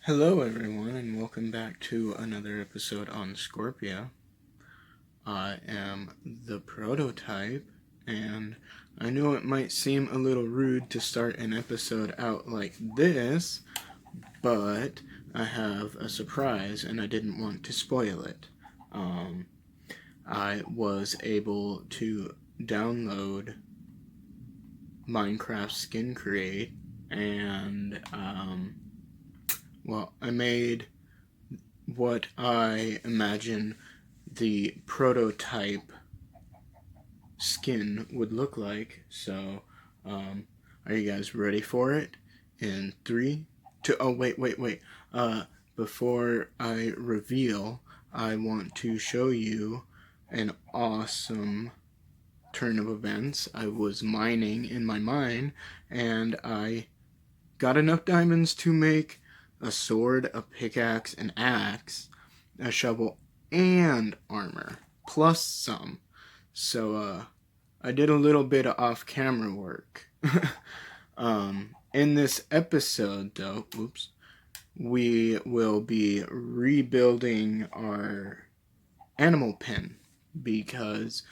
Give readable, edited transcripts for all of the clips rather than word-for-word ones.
Hello everyone and welcome back to another episode on Scorpia. I am the prototype, and I know it might seem a little rude to start an episode out like this, but I have a surprise and I didn't want to spoil it. I was able to download Minecraft Skin Create, and I made what I imagine the prototype skin would look like. So, are you guys ready for it? In 3, 2, oh, wait. Before I reveal, I want to show you an awesome turn of events. I was mining in my mine, and I got enough diamonds to make a sword, a pickaxe, an axe, a shovel, and armor, plus some. So, I did a little bit of off-camera work. In this episode, though, we will be rebuilding our animal pen because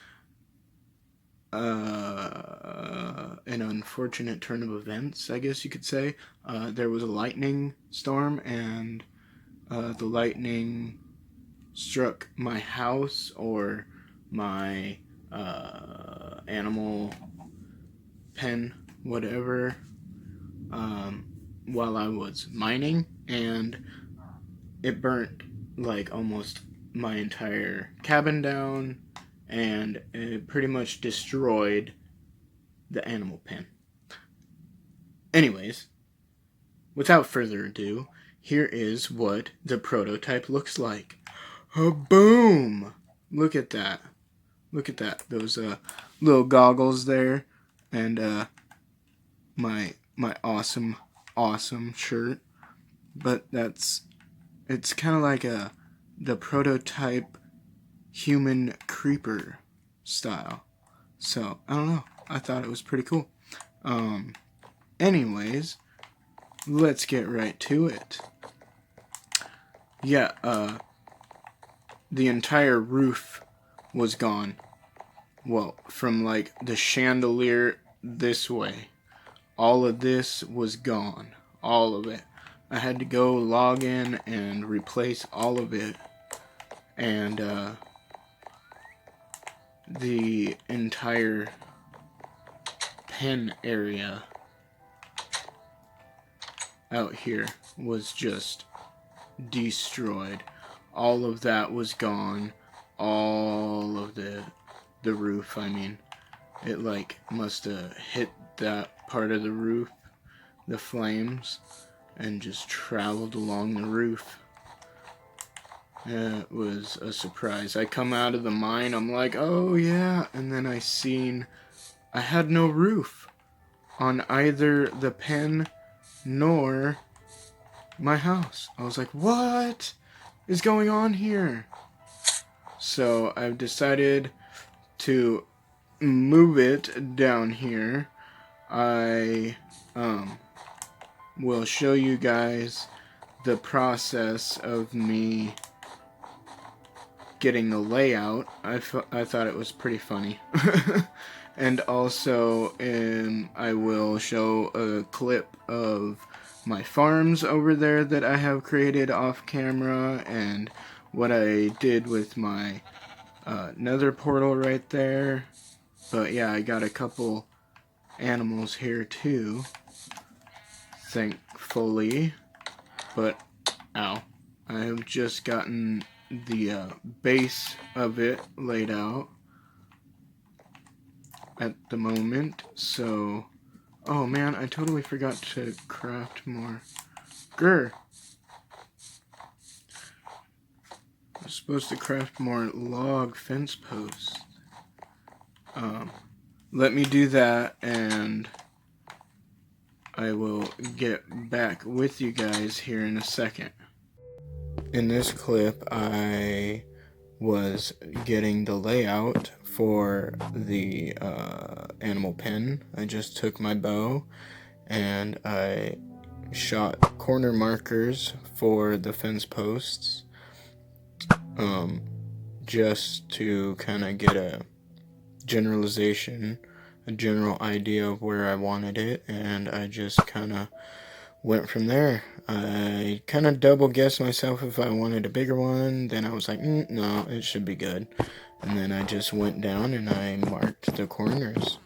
an unfortunate turn of events, I guess you could say. There was a lightning storm, and the lightning struck my house or my animal pen, whatever, while I was mining, and it burnt like almost my entire cabin down, and it pretty much destroyed the animal pen. Anyways, without further ado, here is what the prototype looks like. Boom! Look at that. Look at that. Those little goggles there, and my awesome shirt. But it's kind of like the prototype human creeper style. So, I don't know. I thought it was pretty cool. Anyways, let's get right to it. Yeah, the entire roof was gone. Well, from like the chandelier this way. All of this was gone. All of it. I had to go log in and replace all of it. And, the entire pen area out here was just destroyed. All of that was gone. All of the roof, I mean. It like must have hit that part of the roof, the flames, and just traveled along the roof. It was a surprise. I come out of the mine, I'm like, oh yeah, and then I had no roof on either the pen nor my house. I was like, what is going on here? So I've decided to move it down here. I will show you guys the process of me getting the layout. I thought it was pretty funny. And also, I will show a clip of my farms over there that I have created off camera, and what I did with my nether portal right there. But yeah, I got a couple animals here too, thankfully. But, ow. I have just gotten the base of it laid out at the moment, so... Oh man, I totally forgot to craft more. Grr! I was supposed to craft more log fence posts. Let me do that, and I will get back with you guys here in a second. In this clip, I was getting the layout for the animal pen. I just took my bow and I shot corner markers for the fence posts, just to kind of get a generalization, a general idea of where I wanted it, and I just kind of went from there. I kind of double guessed myself if I wanted a bigger one, then I was like, no, it should be good. And then I just went down and I marked the corners.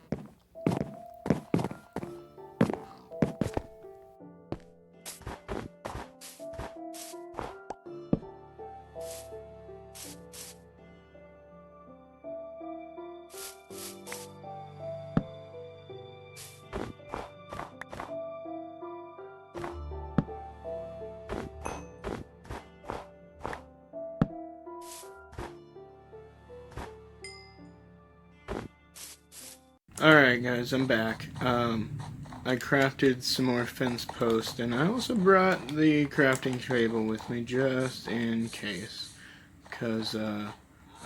Alright guys, I'm back. I crafted some more fence posts, and I also brought the crafting table with me just in case. Because, I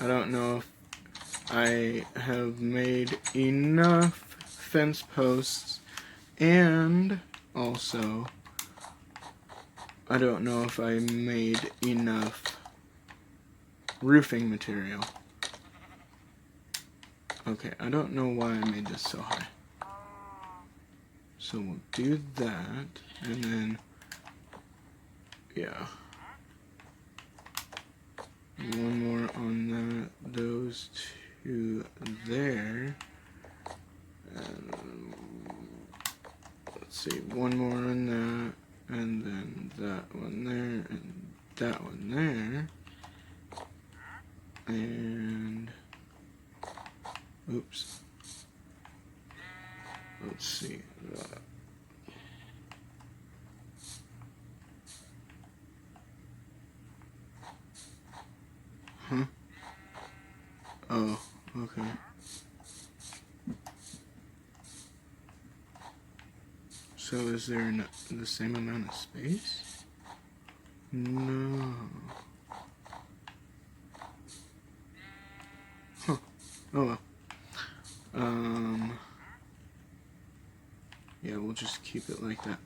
don't know if I have made enough fence posts, and also, I don't know if I made enough roofing material. Okay, I don't know why I made this so high. So we'll do that, and then, yeah. One more on that, those two there. And let's see, one more on that, and then that one there, and that one there. And, oops. Let's see. Huh? Oh, okay. So is there the same amount of space? No. Huh. Oh well. Yeah, we'll just keep it like that.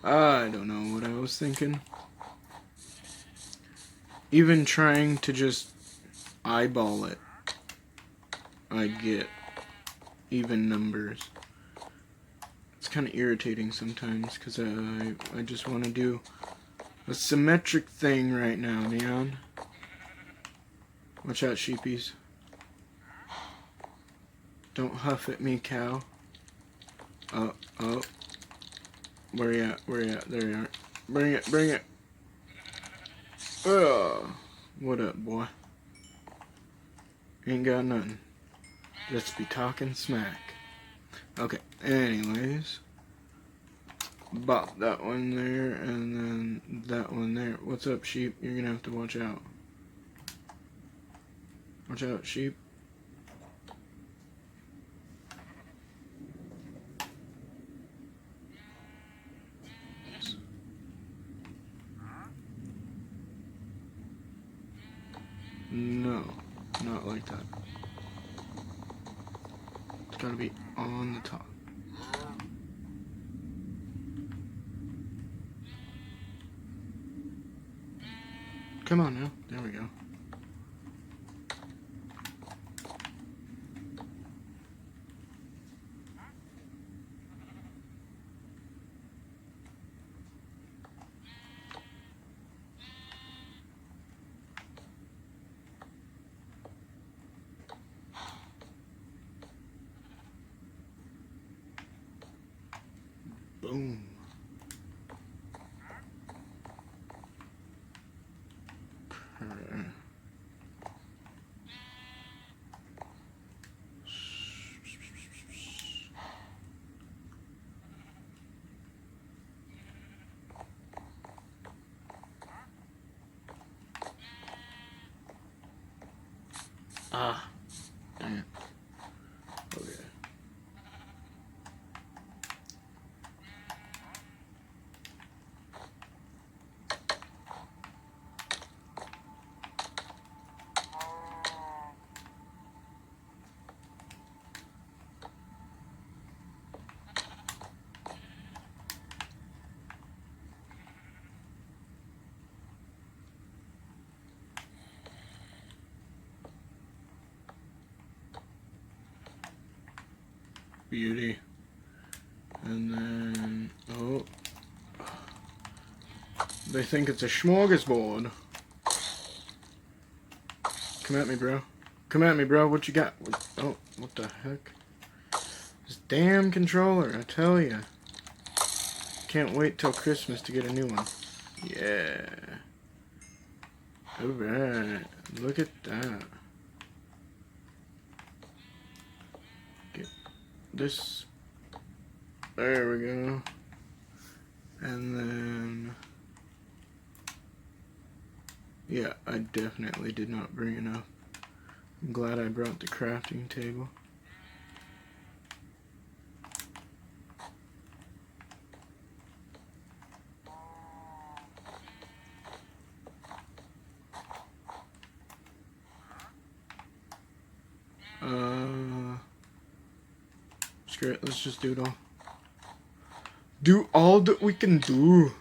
I don't know what I was thinking. Even trying to just eyeball it, I get even numbers. It's kind of irritating sometimes because I just want to do a symmetric thing right now, Neon. Watch out, sheepies. Don't huff at me, cow. Oh, oh. Where you at? Where you at? There you are. Bring it, bring it. Oh, what up, boy? Ain't got nothing. Let's be talking smack. Okay, anyways. Bought that one there, and then that one there. What's up, sheep? You're gonna have to watch out. Watch out, sheep. No, not like that. It's gotta be on the top. Come on now. There we go. Boom. Ah, dang it. Okay. Beauty. And then, oh, they think it's a smorgasbord. Come at me, bro. Come at me, bro. What you got? Oh, what the heck? This damn controller, I tell ya. Can't wait till Christmas to get a new one. Yeah. Alright. Look at that. Get this. There we go. And then... yeah, I definitely did not bring enough. I'm glad I brought the crafting table. Screw it, let's just do it all. Do all that we can do.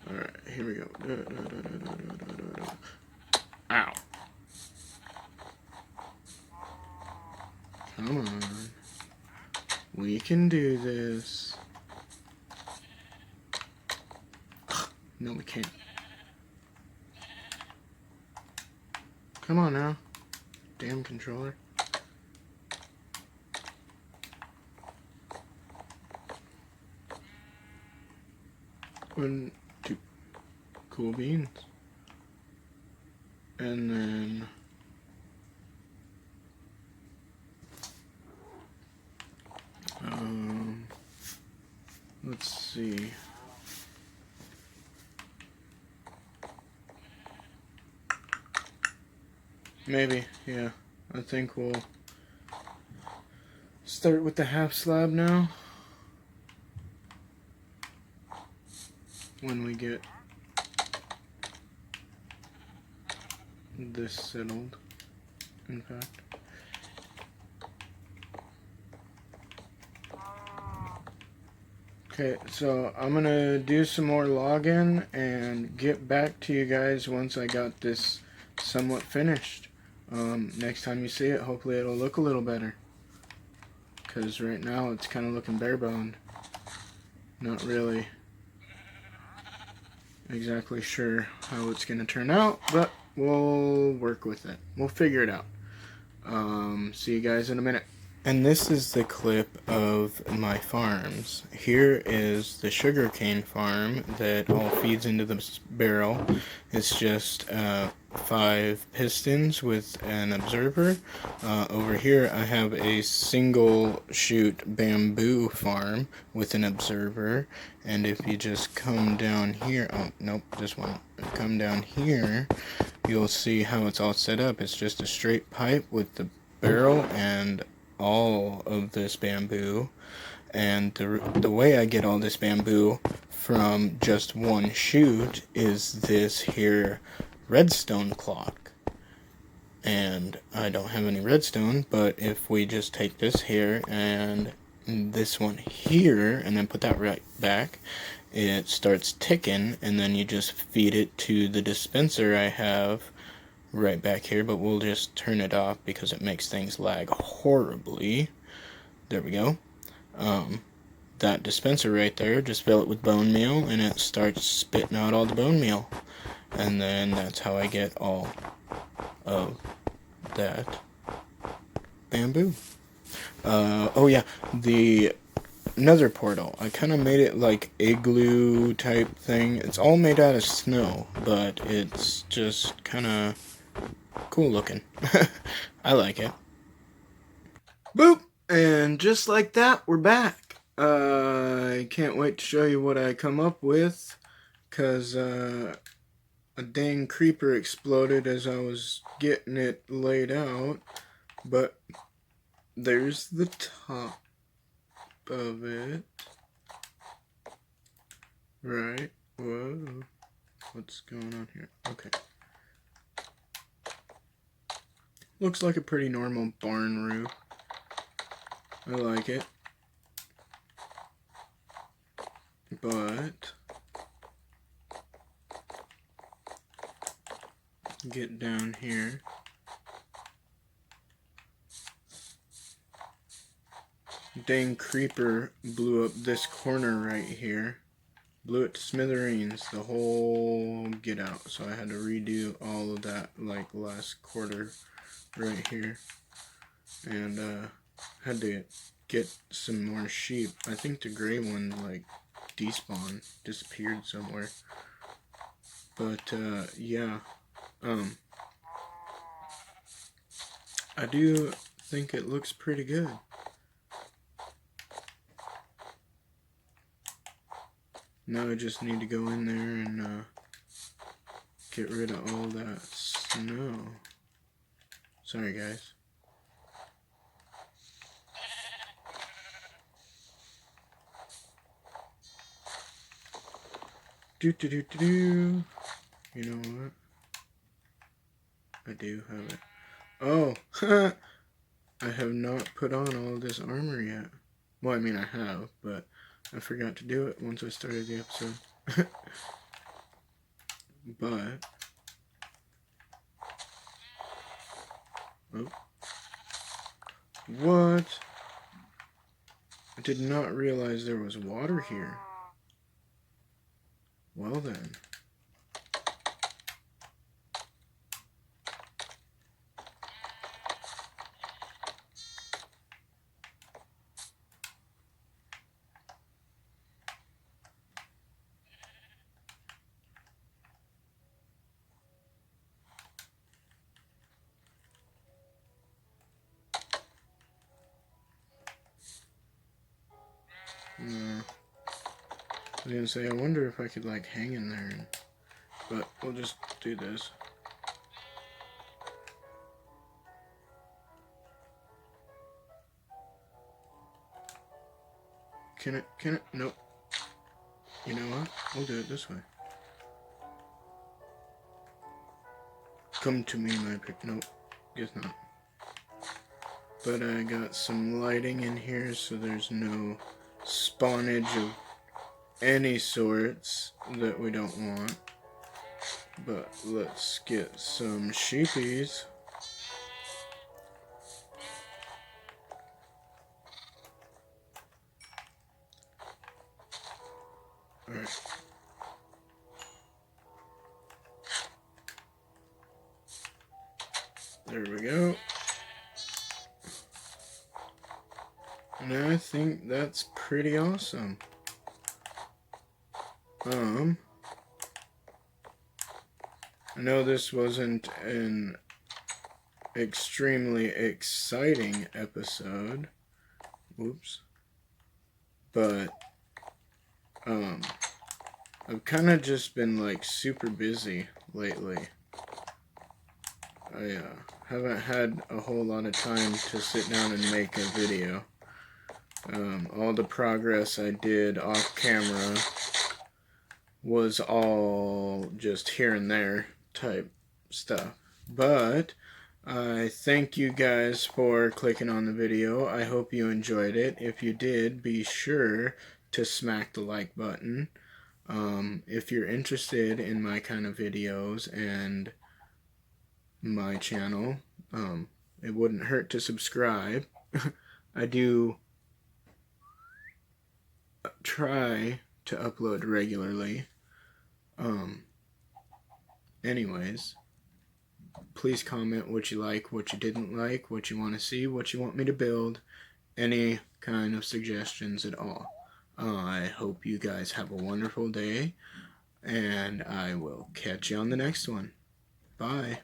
Alright, here we go. Ow. Come on. We can do this. No, we can't. Come on now. Damn controller. One, two. Cool beans. And then... let's see. Maybe, yeah. I think we'll start with the half slab now. When we get this settled, in fact. Okay, so I'm gonna do some more login and get back to you guys once I got this somewhat finished. Next time you see it, hopefully it'll look a little better. Because right now it's kind of looking bare-boned. Not really exactly sure how it's going to turn out, but we'll work with it. We'll figure it out. See you guys in a minute. And this is the clip of my farms. Here is the sugarcane farm that all feeds into this barrel. It's just 5 pistons with an observer. Over here I have a single shoot bamboo farm with an observer. And if you just come down here, oh nope, this one. Come down here, you'll see how it's all set up. It's just a straight pipe with the barrel and all of this bamboo, and the way I get all this bamboo from just one shoot is this here redstone clock. And I don't have any redstone, but if we just take this here and this one here and then put that right back, it starts ticking, and then you just feed it to the dispenser I have right back here, but we'll just turn it off because it makes things lag horribly. There we go. That dispenser right there, just fill it with bone meal and it starts spitting out all the bone meal, and then that's how I get all of that bamboo. Oh yeah, the nether portal, I kind of made it like igloo type thing. It's all made out of snow, but it's just kind of cool looking. I like it. Boop! And just like that, we're back. I can't wait to show you what I come up with, because a dang creeper exploded as I was getting it laid out. But there's the top of it. Right. Whoa. What's going on here? Okay. Looks like a pretty normal barn roof. I like it. But get down here. Dang creeper blew up this corner right here. Blew it to smithereens, the whole get out. So I had to redo all of that like last quarter right here. And had to get some more sheep. I think the gray one like despawned, disappeared somewhere. But yeah. I do think it looks pretty good. Now I just need to go in there and get rid of all that snow. Sorry guys. Do. You know what? I do have it. Oh, I have not put on all this armor yet. Well, I mean I have, but I forgot to do it once I started the episode. But oh, what? I did not realize there was water here. Well then. I was gonna say, I wonder if I could like hang in there, but we'll just do this. Can it? Nope. You know what? We'll do it this way. Come to me, my pick. Nope. Guess not. But I got some lighting in here so there's no spawnage of any sorts that we don't want. But let's get some sheepies. Alright. There we go. And I think that's pretty awesome. I know this wasn't an extremely exciting episode. Whoops. But, I've kind of just been, like, super busy lately. I, haven't had a whole lot of time to sit down and make a video. All the progress I did off camera was all just here and there type stuff. But I thank you guys for clicking on the video. I hope you enjoyed it. If you did, be sure to smack the like button. If you're interested in my kind of videos and my channel, it wouldn't hurt to subscribe. I do try to upload regularly. Anyways, please comment what you like, what you didn't like, what you want to see, what you want me to build, any kind of suggestions at all. I hope you guys have a wonderful day, and I will catch you on the next one. Bye.